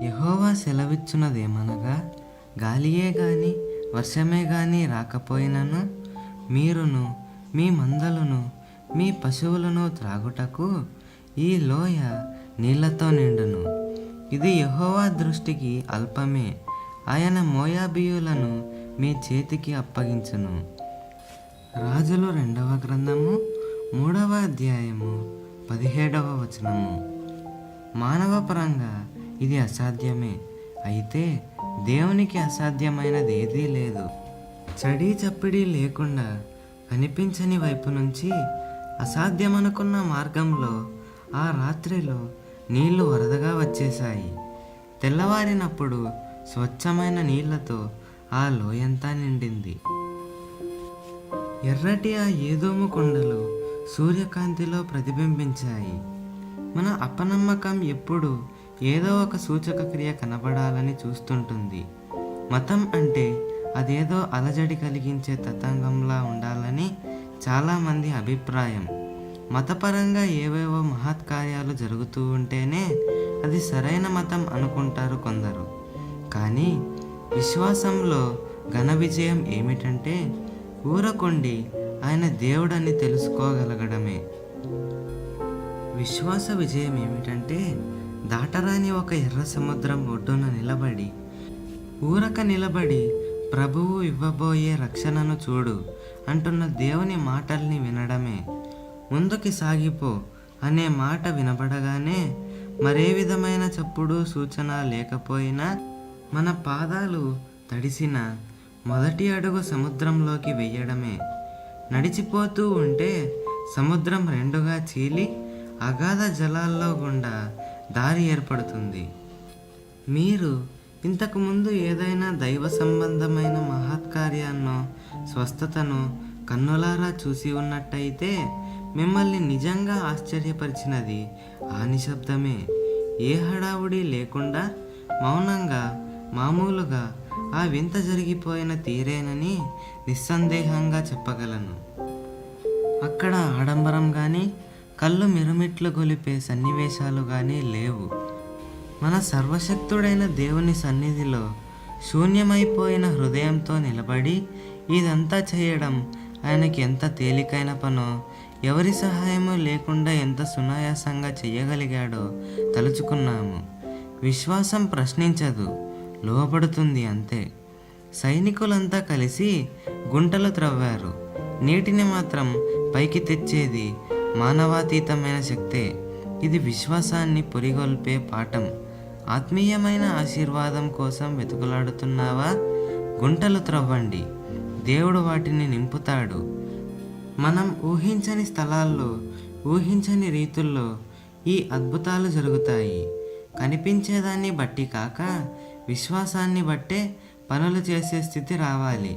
యెహోవా సెలవిచ్చున్నదేమనగా, గాలియే గాని వర్షమే గాని రాకపోయినను మీరును మీ మందలను మీ పశువులను త్రాగుటకు ఈ లోయ నీళ్లతో నిండును. ఇది యెహోవా దృష్టికి అల్పమే. ఆయన మోయాబీయులను మీ చేతికి అప్పగించును. రాజులు 2వ గ్రంథము 3వ అధ్యాయము 17వ వచనము. మానవ పరంగా ఇది అసాధ్యమే, అయితే దేవునికి అసాధ్యమైనది ఏదీ లేదు. చడీ చప్పిడి లేకుండా కనిపించని వైపు నుంచి అసాధ్యమనుకున్న మార్గంలో ఆ రాత్రిలో నీళ్లు వరదగా వచ్చేశాయి. తెల్లవారినప్పుడు స్వచ్ఛమైన నీళ్లతో ఆ లోయంతా నిండింది. ఎర్రటి ఆ ఏదోము కొండలు సూర్యకాంతిలో ప్రతిబింబించాయి. మన అపనమ్మకం ఎప్పుడు ఏదో ఒక సూచక క్రియ కనబడాలని చూస్తుంటుంది. మతం అంటే అదేదో అలజడి కలిగించే తతంగంలా ఉండాలని చాలామంది అభిప్రాయం. మతపరంగా ఏవేవో మహత్కార్యాలు జరుగుతూ ఉంటేనే అది సరైన మతం అనుకుంటారు కొందరు. కానీ విశ్వాసంలో ఘన విజయం ఏమిటంటే ఊరకొండి ఆయన దేవుడని తెలుసుకోగలగడమే. విశ్వాస విజయం ఏమిటంటే దాటరాని ఒక ఎర్ర సముద్రం ఒడ్డున నిలబడి ప్రభువు ఇవ్వబోయే రక్షణను చూడు అంటున్న దేవుని మాటల్ని వినడమే. ముందుకి సాగిపో అనే మాట వినబడగానే మరే విధమైన చప్పుడు సూచన లేకపోయినా మన పాదాలు తడిసిన మొదటి అడుగు సముద్రంలోకి వెయ్యడమే. నడిచిపోతూ ఉంటే సముద్రం రెండుగా చీలి అగాధ జలాల్లో గుండా దారి ఏర్పడుతుంది. మీరు ఇంతకుముందు ఏదైనా దైవ సంబంధమైన మహత్కార్యాన్నో స్వస్థతను కన్నులారా చూసి ఉన్నట్టయితే మిమ్మల్ని నిజంగా ఆశ్చర్యపరిచినది ఆ నిశ్శబ్దమే. ఏ హడావుడి లేకుండా మౌనంగా మామూలుగా ఆ వింత జరిగిపోయిన తీరేనని నిస్సందేహంగా చెప్పగలను. అక్కడ ఆడంబరం కానీ కళ్ళు మిరుమిట్లు గొలిపే సన్నివేశాలు కానీ లేవు. మన సర్వశక్తుడైన దేవుని సన్నిధిలో శూన్యమైపోయిన హృదయంతో నిలబడి ఇదంతా చేయడం ఆయనకి ఎంత తేలికైన పనో, ఎవరి సహాయము లేకుండా ఎంత సునాయాసంగా చేయగలిగాడో తలుచుకున్నాము. విశ్వాసం ప్రశ్నించదు, లోబడుతుంది అంతే. సైనికులంతా కలిసి గుంటలు త్రవ్వారు. నీటిని మాత్రం పైకి తెచ్చేది మానవాతీతమైన శక్తే. ఇది విశ్వాసాన్ని పురిగొల్పే పాఠం. ఆత్మీయమైన ఆశీర్వాదం కోసం వెతుకులాడుతున్నావా? గుంటలు త్రవ్వండి, దేవుడు వాటిని నింపుతాడు. మనం ఊహించని స్థలాల్లో ఊహించని రీతుల్లో ఈ అద్భుతాలు జరుగుతాయి. కనిపించేదాన్ని బట్టి కాక విశ్వాసాన్ని బట్టే పనులు చేసే స్థితి రావాలి.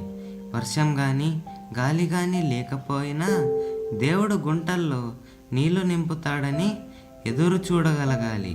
వర్షం కానీ గాలి కానీ లేకపోయినా దేవుడు గుంటల్లో నీళ్లు నింపుతాడని ఎదురు చూడగలగాలి.